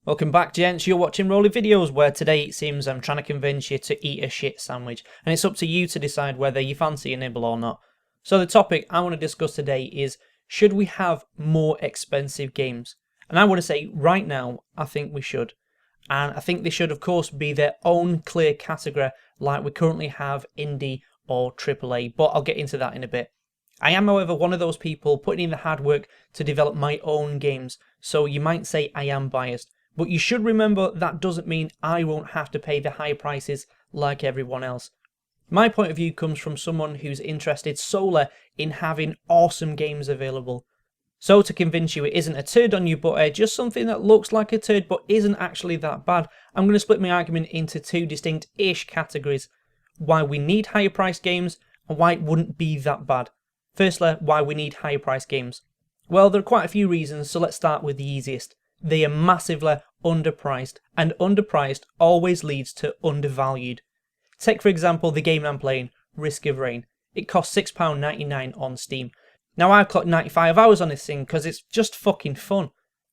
Welcome back, gents. You're watching Rolly Videos, where today it seems I'm trying to convince you to eat a shit sandwich, and it's up to you to decide whether you fancy a nibble or not. So the topic I want to discuss today is, should we have more expensive games? And I want to say right now, I think we should. And I think they should, of course, be their own clear category, like we currently have indie or AAA, but I'll get into that in a bit. I am, however, one of those people putting in the hard work to develop my own games, so you might say I am biased. But you should remember that doesn't mean I won't have to pay the high prices like everyone else. My point of view comes from someone who's interested solely in having awesome games available. So to convince you it isn't a turd on your butter, just something that looks like a turd but isn't actually that bad, I'm going to split my argument into two distinct-ish categories. Why we need higher priced games and why it wouldn't be that bad. Firstly, why we need higher priced games. Well, there are quite a few reasons, so let's start with the easiest. They are massively underpriced, and underpriced always leads to undervalued. Take for example the game I'm playing, Risk of Rain. It costs £6.99 on Steam. Now I've clocked 95 hours on this thing because it's just fucking fun.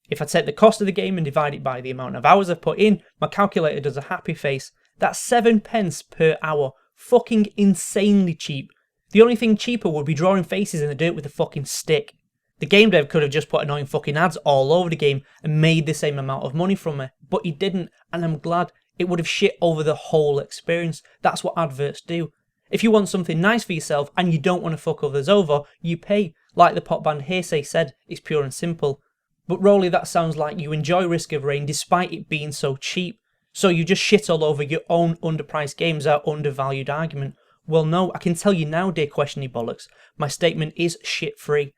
If I take the cost of the game and divide it by the amount of hours I've put in, my calculator does a happy face. That's 7 pence per hour. Fucking insanely cheap. The only thing cheaper would be drawing faces in the dirt with a fucking stick. The game dev could have just put annoying fucking ads all over the game and made the same amount of money from me, but he didn't, and I'm glad. It would have shit over the whole experience. That's what adverts do. If you want something nice for yourself and you don't want to fuck others over, you pay. Like the pop band Hearsay said, it's pure and simple. But Rolly, that sounds like you enjoy Risk of Rain despite it being so cheap. So you just shit all over your own underpriced games, our undervalued argument. Well no, I can tell you now, dear questiony bollocks, my statement is shit free.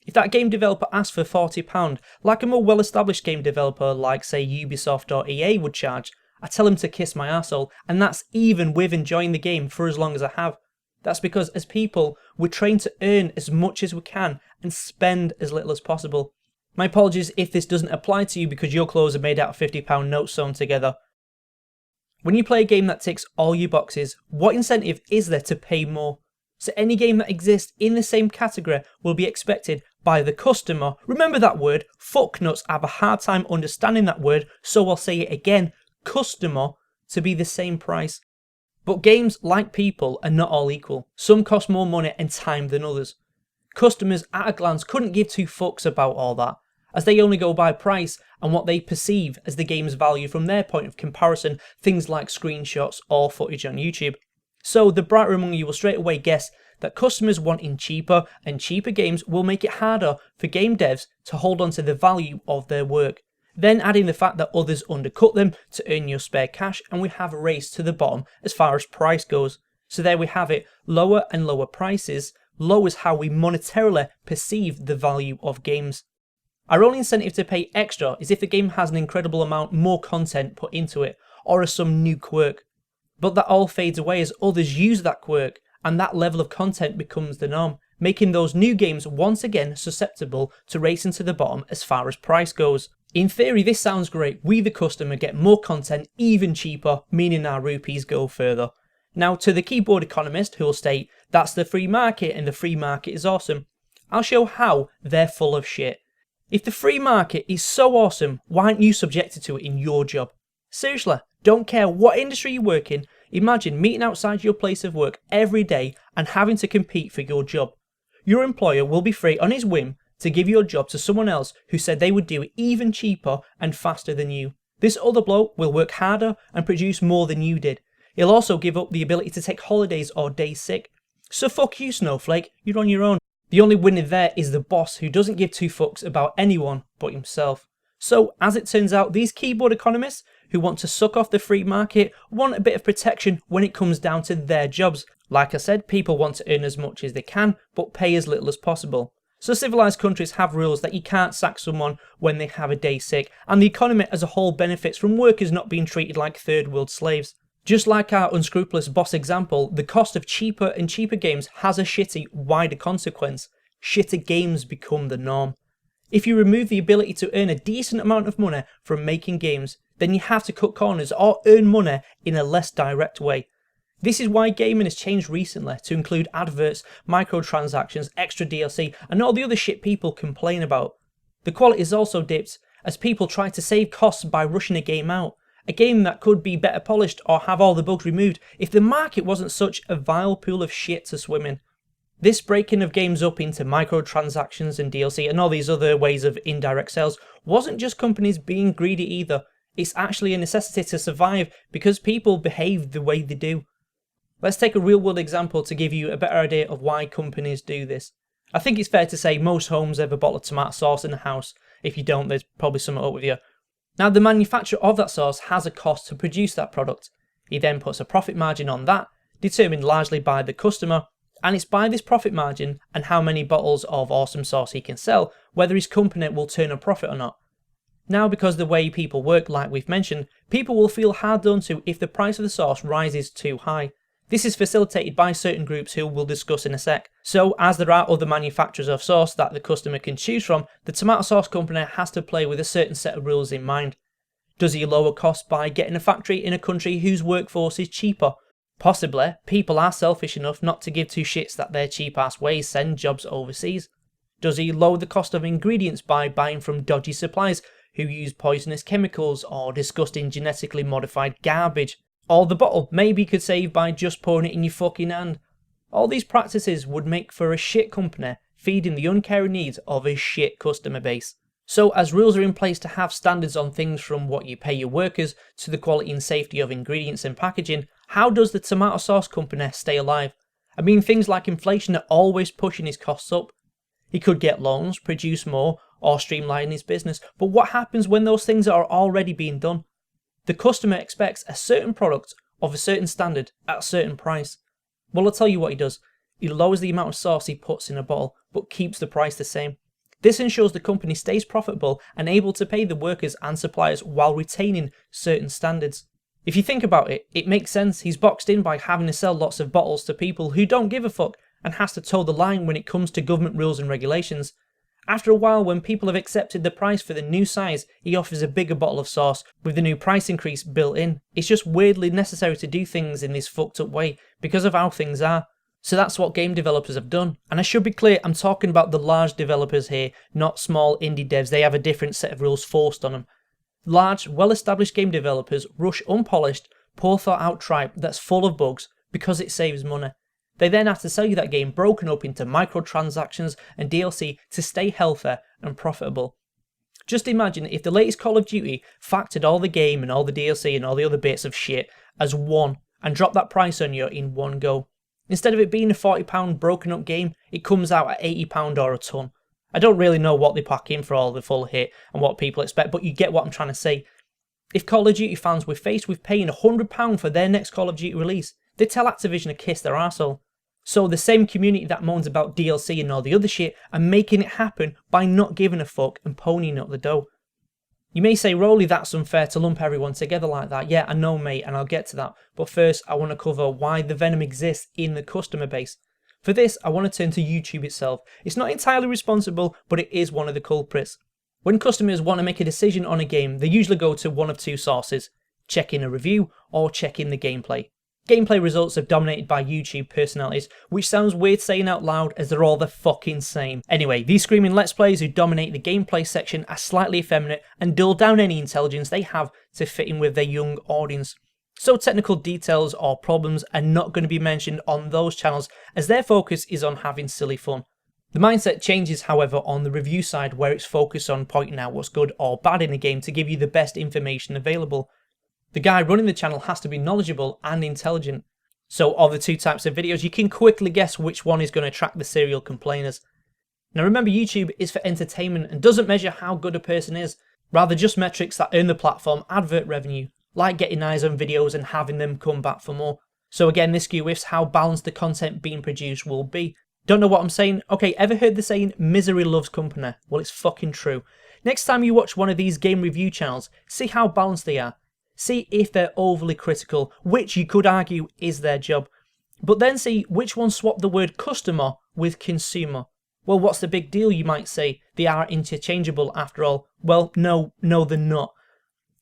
If that game developer asked for £40, like a more well-established game developer like say Ubisoft or EA would charge, I tell him to kiss my arsehole, and that's even with enjoying the game for as long as I have. That's because as people, we're trained to earn as much as we can and spend as little as possible. My apologies if this doesn't apply to you because your clothes are made out of £50 notes sewn together. When you play a game that ticks all your boxes, what incentive is there to pay more? So any game that exists in the same category will be expected by the customer. Remember that word, fucknuts have a hard time understanding that word, so I'll say it again, customer, to be the same price. But games, like people, are not all equal. Some cost more money and time than others. Customers at a glance couldn't give two fucks about all that, as they only go by price and what they perceive as the game's value from their point of comparison, things like screenshots or footage on YouTube. So the brighter among you will straight away guess that customers wanting cheaper and cheaper games will make it harder for game devs to hold on to the value of their work. Then adding the fact that others undercut them to earn your spare cash, and we have a race to the bottom as far as price goes. So there we have it, lower and lower prices lowers how we monetarily perceive the value of games. Our only incentive to pay extra is if the game has an incredible amount more content put into it, or as some new quirk. But that all fades away as others use that quirk, and that level of content becomes the norm, making those new games once again susceptible to racing to the bottom as far as price goes. In theory, this sounds great. We, the customer, get more content even cheaper, meaning our rupees go further. Now, to the keyboard economist who will state, that's the free market and the free market is awesome, I'll show how they're full of shit. If the free market is so awesome, why aren't you subjected to it in your job? Seriously, don't care what industry you work in, imagine meeting outside your place of work every day and having to compete for your job. Your employer will be free on his whim to give your job to someone else who said they would do it even cheaper and faster than you. This other bloke will work harder and produce more than you did. He'll also give up the ability to take holidays or days sick. So fuck you, Snowflake, you're on your own. The only winner there is the boss who doesn't give two fucks about anyone but himself. So, as it turns out, these keyboard economists who want to suck off the free market want a bit of protection when it comes down to their jobs. Like I said, people want to earn as much as they can, but pay as little as possible. So civilized countries have rules that you can't sack someone when they have a day sick, and the economy as a whole benefits from workers not being treated like third world slaves. Just like our unscrupulous boss example, the cost of cheaper and cheaper games has a shitty, wider consequence. Shitter games become the norm. If you remove the ability to earn a decent amount of money from making games, then you have to cut corners or earn money in a less direct way. This is why gaming has changed recently to include adverts, microtransactions, extra DLC, and all the other shit people complain about. The quality has also dipped, as people try to save costs by rushing a game out. A game that could be better polished or have all the bugs removed if the market wasn't such a vile pool of shit to swim in. This breaking of games up into microtransactions and DLC and all these other ways of indirect sales wasn't just companies being greedy either. It's actually a necessity to survive because people behave the way they do. Let's take a real world example to give you a better idea of why companies do this. I think it's fair to say most homes have a bottle of tomato sauce in the house. If you don't, there's probably something up with you. Now the manufacturer of that sauce has a cost to produce that product. He then puts a profit margin on that, determined largely by the customer, and it's by this profit margin and how many bottles of awesome sauce he can sell whether his company will turn a profit or not. Now because the way people work, like we've mentioned, people will feel hard done to if the price of the sauce rises too high. This is facilitated by certain groups who we'll discuss in a sec. So as there are other manufacturers of sauce that the customer can choose from, the tomato sauce company has to play with a certain set of rules in mind. Does he lower costs by getting a factory in a country whose workforce is cheaper? Possibly, people are selfish enough not to give two shits that their cheap ass ways send jobs overseas. Does he lower the cost of ingredients by buying from dodgy suppliers who use poisonous chemicals or disgusting genetically modified garbage? Or the bottle maybe could save by just pouring it in your fucking hand. All these practices would make for a shit company feeding the uncaring needs of a shit customer base. So as rules are in place to have standards on things from what you pay your workers to the quality and safety of ingredients and packaging, how does the tomato sauce company stay alive? I mean, things like inflation are always pushing his costs up. He could get loans, produce more, or streamline his business, but what happens when those things are already being done? The customer expects a certain product of a certain standard at a certain price. Well, I'll tell you what he does. He lowers the amount of sauce he puts in a bottle, but keeps the price the same. This ensures the company stays profitable and able to pay the workers and suppliers while retaining certain standards. If you think about it, it makes sense. He's boxed in by having to sell lots of bottles to people who don't give a fuck and has to toe the line when it comes to government rules and regulations. After a while, when people have accepted the price for the new size, he offers a bigger bottle of sauce with the new price increase built in. It's just weirdly necessary to do things in this fucked up way because of how things are. So that's what game developers have done. And I should be clear, I'm talking about the large developers here, not small indie devs. They have a different set of rules forced on them. Large, well-established game developers rush unpolished, poor thought out tripe that's full of bugs because it saves money. They then have to sell you that game broken up into microtransactions and DLC to stay healthy and profitable. Just imagine if the latest Call of Duty factored all the game and all the DLC and all the other bits of shit as one and dropped that price on you in one go. Instead of it being a £40 broken up game, it comes out at £80 or a ton. I don't really know what they pack in for all the full hit and what people expect, but you get what I'm trying to say. If Call of Duty fans were faced with paying £100 for their next Call of Duty release, they'd tell Activision to kiss their arsehole. So the same community that moans about DLC and all the other shit are making it happen by not giving a fuck and ponying up the dough. You may say, Rolly, that's unfair to lump everyone together like that. Yeah, I know, mate, and I'll get to that. But first, I want to cover why the venom exists in the customer base. For this, I want to turn to YouTube itself. It's not entirely responsible, but it is one of the culprits. When customers want to make a decision on a game, they usually go to one of two sources: checking a review or checking the gameplay. Gameplay results are dominated by YouTube personalities, which sounds weird saying out loud as they're all the fucking same. Anyway, these screaming Let's Plays who dominate the gameplay section are slightly effeminate and dull down any intelligence they have to fit in with their young audience. So technical details or problems are not going to be mentioned on those channels as their focus is on having silly fun. The mindset changes, however, on the review side where it's focused on pointing out what's good or bad in a game to give you the best information available. The guy running the channel has to be knowledgeable and intelligent. So of the two types of videos, you can quickly guess which one is going to attract the serial complainers. Now remember, YouTube is for entertainment and doesn't measure how good a person is, rather just metrics that earn the platform advert revenue, like getting eyes on videos and having them come back for more. So again, this skew ifs how balanced the content being produced will be. Don't know what I'm saying? Okay, ever heard the saying, misery loves company? Well, it's fucking true. Next time you watch one of these game review channels, see how balanced they are. See if they're overly critical, which you could argue is their job. But then see which ones swap the word customer with consumer. Well, what's the big deal, you might say? They are interchangeable after all. Well, no, they're not.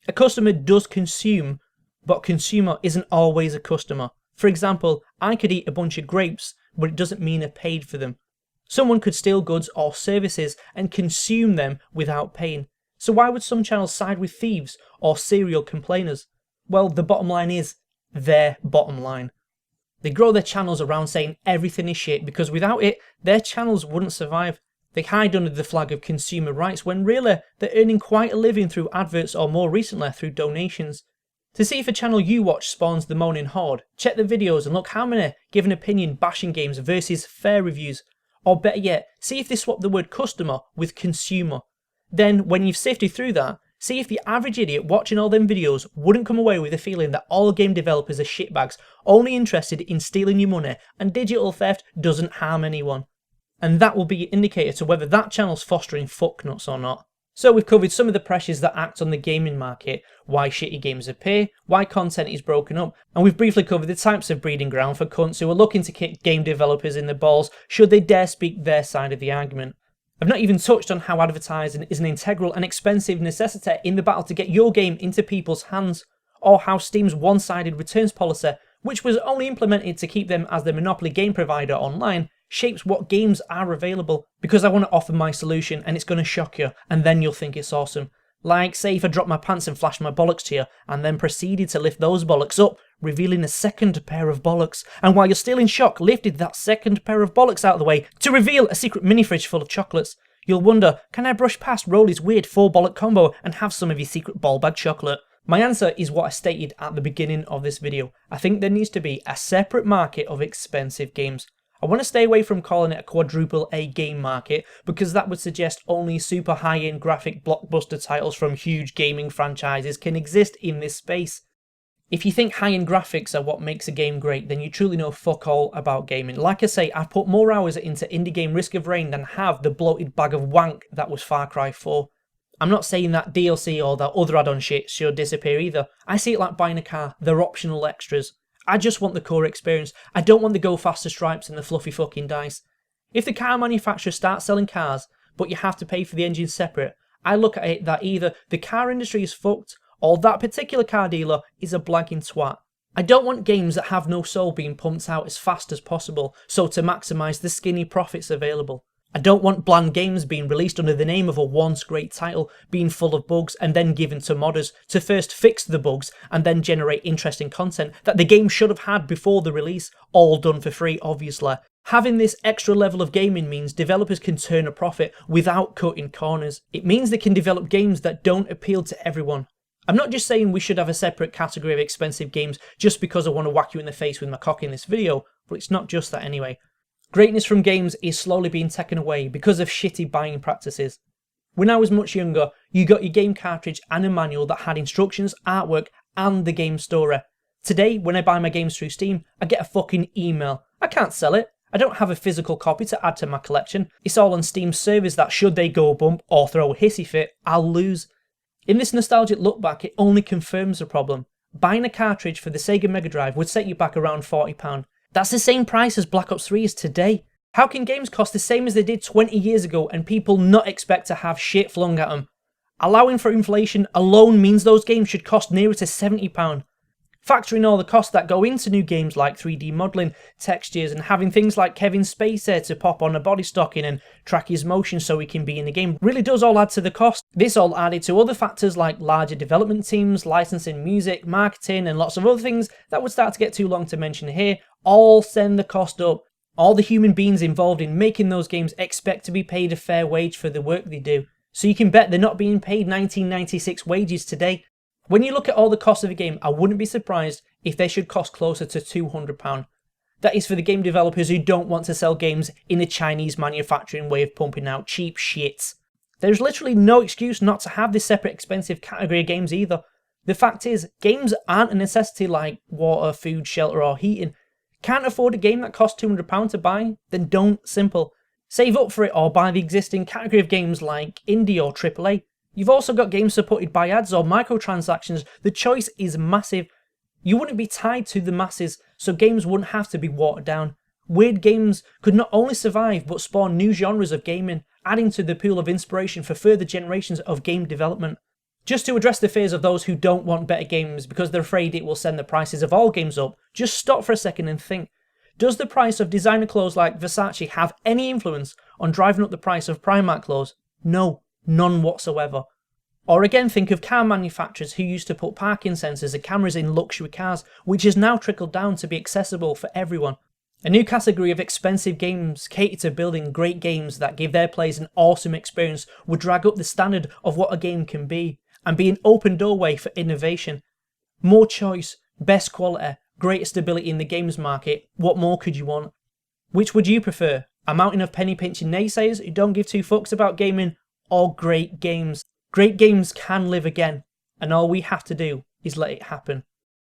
A customer does consume, but consumer isn't always a customer. For example, I could eat a bunch of grapes, but it doesn't mean I paid for them. Someone could steal goods or services and consume them without paying. So why would some channels side with thieves or serial complainers? Well, the bottom line is their bottom line. They grow their channels around saying everything is shit because without it, their channels wouldn't survive. They hide under the flag of consumer rights when really they're earning quite a living through adverts or more recently through donations. To see if a channel you watch spawns the moaning horde, check the videos and look how many give an opinion bashing games versus fair reviews. Or better yet, see if they swap the word customer with consumer. Then, when you've sifted through that, see if the average idiot watching all them videos wouldn't come away with the feeling that all game developers are shitbags, only interested in stealing your money, and digital theft doesn't harm anyone. And that will be an indicator to whether that channel's fostering fucknuts or not. So we've covered some of the pressures that act on the gaming market, why shitty games appear, why content is broken up, and we've briefly covered the types of breeding ground for cunts who are looking to kick game developers in the balls should they dare speak their side of the argument. I've not even touched on how advertising is an integral and expensive necessity in the battle to get your game into people's hands, or how Steam's one-sided returns policy, which was only implemented to keep them as the monopoly game provider online, shapes what games are available, because I want to offer my solution and it's going to shock you and then you'll think it's awesome. Like, say if I dropped my pants and flashed my bollocks to you and then proceeded to lift those bollocks up, revealing a second pair of bollocks, and while you're still in shock lifted that second pair of bollocks out of the way to reveal a secret mini fridge full of chocolates. You'll wonder, can I brush past Rolly's weird 4 bollock combo and have some of your secret ball bag chocolate? My answer is what I stated at the beginning of this video. I think there needs to be a separate market of expensive games. I want to stay away from calling it a quadruple A game market because that would suggest only super high-end graphic blockbuster titles from huge gaming franchises can exist in this space. If you think high-end graphics are what makes a game great, then you truly know fuck all about gaming. Like I say, I've put more hours into indie game Risk of Rain than have the bloated bag of wank that was Far Cry 4. I'm not saying that DLC or that other add-on shit should disappear either. I see it like buying a car, they're optional extras. I just want the core experience. I don't want the go faster stripes and the fluffy fucking dice. If the car manufacturer starts selling cars, but you have to pay for the engine separate, I look at it that either the car industry is fucked, or that particular car dealer is a blagging twat. I don't want games that have no soul being pumped out as fast as possible, so to maximise the skinny profits available. I don't want bland games being released under the name of a once great title, being full of bugs and then given to modders to first fix the bugs and then generate interesting content that the game should have had before the release, all done for free obviously. Having this extra level of gaming means developers can turn a profit without cutting corners. It means they can develop games that don't appeal to everyone. I'm not just saying we should have a separate category of expensive games just because I want to whack you in the face with my cock in this video, but it's not just that anyway. Greatness from games is slowly being taken away because of shitty buying practices. When I was much younger, you got your game cartridge and a manual that had instructions, artwork, and the game story. Today, when I buy my games through Steam, I get a fucking email. I can't sell it. I don't have a physical copy to add to my collection. It's all on Steam servers that should they go bump or throw a hissy fit, I'll lose. In this nostalgic look back, it only confirms the problem. Buying a cartridge for the Sega Mega Drive would set you back around £40. That's the same price as Black Ops 3 is today. How can games cost the same as they did 20 years ago and people not expect to have shit flung at them? Allowing for inflation alone means those games should cost nearer to £70. Factoring all the costs that go into new games like 3D modelling, textures, and having things like Kevin Spacey to pop on a body stocking and track his motion so he can be in the game really does all add to the cost. This all added to other factors like larger development teams, licensing music, marketing, and lots of other things that would start to get too long to mention here, all send the cost up. All the human beings involved in making those games expect to be paid a fair wage for the work they do. So you can bet they're not being paid 1996 wages today. When you look at all the costs of a game, I wouldn't be surprised if they should cost closer to £200. That is for the game developers who don't want to sell games in a Chinese manufacturing way of pumping out cheap shit. There's literally no excuse not to have this separate expensive category of games either. The fact is, games aren't a necessity like water, food, shelter or heating. Can't afford a game that costs £200 to buy? Then don't. Simple. Save up for it or buy the existing category of games like indie or AAA. You've also got games supported by ads or microtransactions. The choice is massive. You wouldn't be tied to the masses, so games wouldn't have to be watered down. Weird games could not only survive but spawn new genres of gaming, adding to the pool of inspiration for further generations of game development. Just to address the fears of those who don't want better games because they're afraid it will send the prices of all games up, just stop for a second and think. Does the price of designer clothes like Versace have any influence on driving up the price of Primark clothes? No. None whatsoever. Or again, think of car manufacturers who used to put parking sensors and cameras in luxury cars, which has now trickled down to be accessible for everyone. A new category of expensive games catered to building great games that give their players an awesome experience would drag up the standard of what a game can be, and be an open doorway for innovation. More choice, best quality, greater stability in the games market, what more could you want? Which would you prefer? A mountain of penny-pinching naysayers who don't give two fucks about gaming, or great games? Great games can live again, and all we have to do is let it happen.